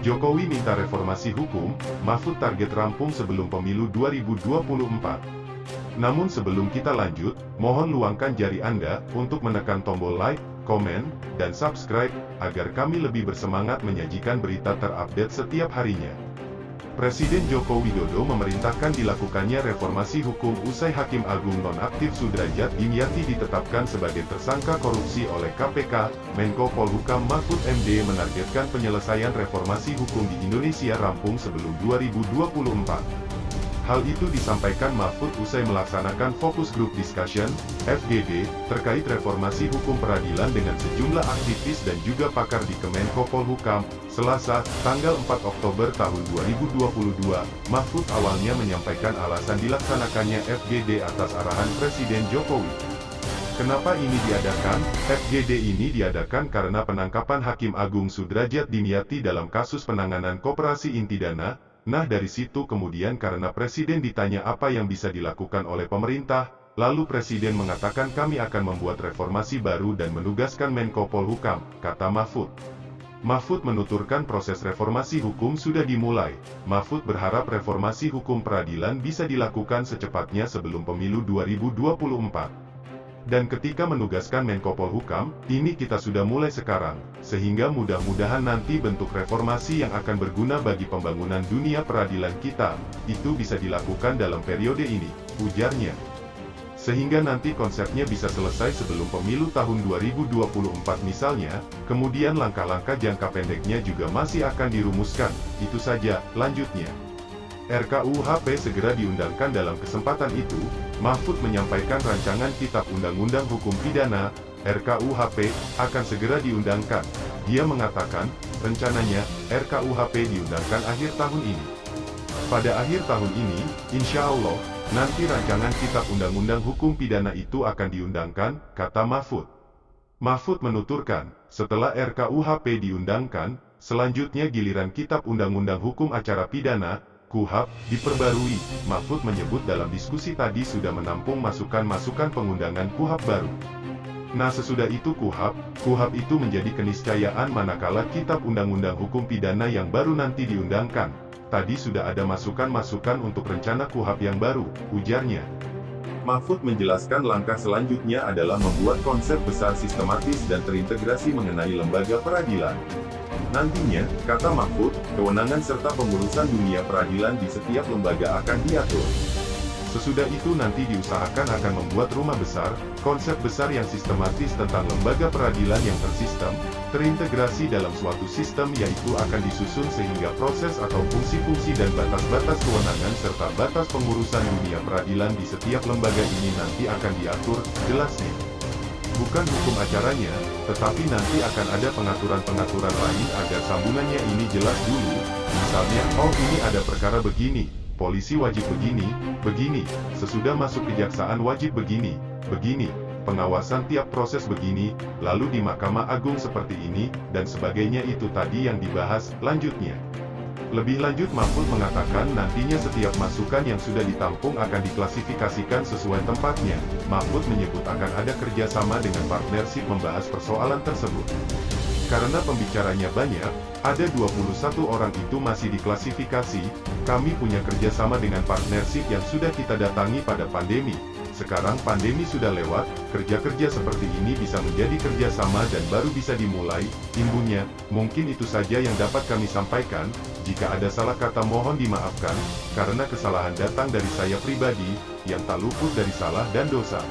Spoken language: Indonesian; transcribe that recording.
Jokowi minta reformasi hukum, Mahfud target rampung sebelum pemilu 2024. Namun sebelum kita lanjut, mohon luangkan jari Anda untuk menekan tombol like, komen, dan subscribe, agar kami lebih bersemangat menyajikan berita terupdate setiap harinya. Presiden Joko Widodo memerintahkan dilakukannya reformasi hukum usai Hakim Agung Nonaktif Sudrajat Dimyati ditetapkan sebagai tersangka korupsi oleh KPK. Menko Polhukam Mahfud MD menargetkan penyelesaian reformasi hukum di Indonesia rampung sebelum 2024. Hal itu disampaikan Mahfud usai melaksanakan Focus Group Discussion, FGD, terkait reformasi hukum peradilan dengan sejumlah aktivis dan juga pakar di Kemenko Polhukam, Selasa, tanggal 4 Oktober tahun 2022. Mahfud awalnya menyampaikan alasan dilaksanakannya FGD atas arahan Presiden Jokowi. Kenapa ini diadakan? FGD ini diadakan karena penangkapan Hakim Agung Sudrajat Dimyati dalam kasus penanganan koperasi inti dana. Nah dari situ kemudian karena Presiden ditanya apa yang bisa dilakukan oleh pemerintah, lalu Presiden mengatakan kami akan membuat reformasi baru dan menugaskan Menko Polhukam, kata Mahfud. Mahfud menuturkan proses reformasi hukum sudah dimulai. Mahfud berharap reformasi hukum peradilan bisa dilakukan secepatnya sebelum pemilu 2024. Dan ketika menugaskan Menko Polhukam, ini kita sudah mulai sekarang, sehingga mudah-mudahan nanti bentuk reformasi yang akan berguna bagi pembangunan dunia peradilan kita, itu bisa dilakukan dalam periode ini, ujarnya. Sehingga nanti konsepnya bisa selesai sebelum pemilu tahun 2024 misalnya, kemudian langkah-langkah jangka pendeknya juga masih akan dirumuskan, itu saja, lanjutnya. RKUHP segera diundangkan. Dalam kesempatan itu, Mahfud menyampaikan rancangan Kitab Undang-Undang Hukum Pidana, RKUHP, akan segera diundangkan. Dia mengatakan, rencananya, RKUHP diundangkan akhir tahun ini. Pada akhir tahun ini, insya Allah, nanti rancangan Kitab Undang-Undang Hukum Pidana itu akan diundangkan, kata Mahfud. Mahfud menuturkan, setelah RKUHP diundangkan, selanjutnya giliran Kitab Undang-Undang Hukum Acara Pidana, KUHP, diperbarui. Mahfud menyebut dalam diskusi tadi sudah menampung masukan-masukan pengundangan KUHP baru. Nah sesudah itu KUHP itu menjadi keniscayaan manakala Kitab Undang-Undang Hukum Pidana yang baru nanti diundangkan. Tadi sudah ada masukan-masukan untuk rencana KUHP yang baru, ujarnya. Mahfud menjelaskan langkah selanjutnya adalah membuat konsep besar sistematis dan terintegrasi mengenai lembaga peradilan. Nantinya, kata Mahfud, kewenangan serta pengurusan dunia peradilan di setiap lembaga akan diatur. Sesudah itu nanti diusahakan akan membuat rumah besar, konsep besar yang sistematis tentang lembaga peradilan yang tersistem, terintegrasi dalam suatu sistem yaitu akan disusun sehingga proses atau fungsi-fungsi dan batas-batas kewenangan serta batas pengurusan dunia peradilan di setiap lembaga ini nanti akan diatur, jelasnya. Bukan hukum acaranya, tetapi nanti akan ada pengaturan-pengaturan lain agar sambungannya ini jelas dulu. Misalnya, oh ini ada perkara begini, polisi wajib begini, sesudah masuk kejaksaan wajib begini, pengawasan tiap proses begini, lalu di Mahkamah Agung seperti ini, dan sebagainya itu tadi yang dibahas, lanjutnya. Lebih lanjut Mahfud mengatakan nantinya setiap masukan yang sudah ditampung akan diklasifikasikan sesuai tempatnya. Mahfud menyebut akan ada kerjasama dengan partnership membahas persoalan tersebut. Karena pembicaranya banyak, ada 21 orang itu masih diklasifikasi, kami punya kerjasama dengan partnership yang sudah kita datangi pada pandemi. Sekarang pandemi sudah lewat, kerja-kerja seperti ini bisa menjadi kerjasama dan baru bisa dimulai, imbunya. Mungkin itu saja yang dapat kami sampaikan, jika ada salah kata mohon dimaafkan, karena kesalahan datang dari saya pribadi, yang tak luput dari salah dan dosa.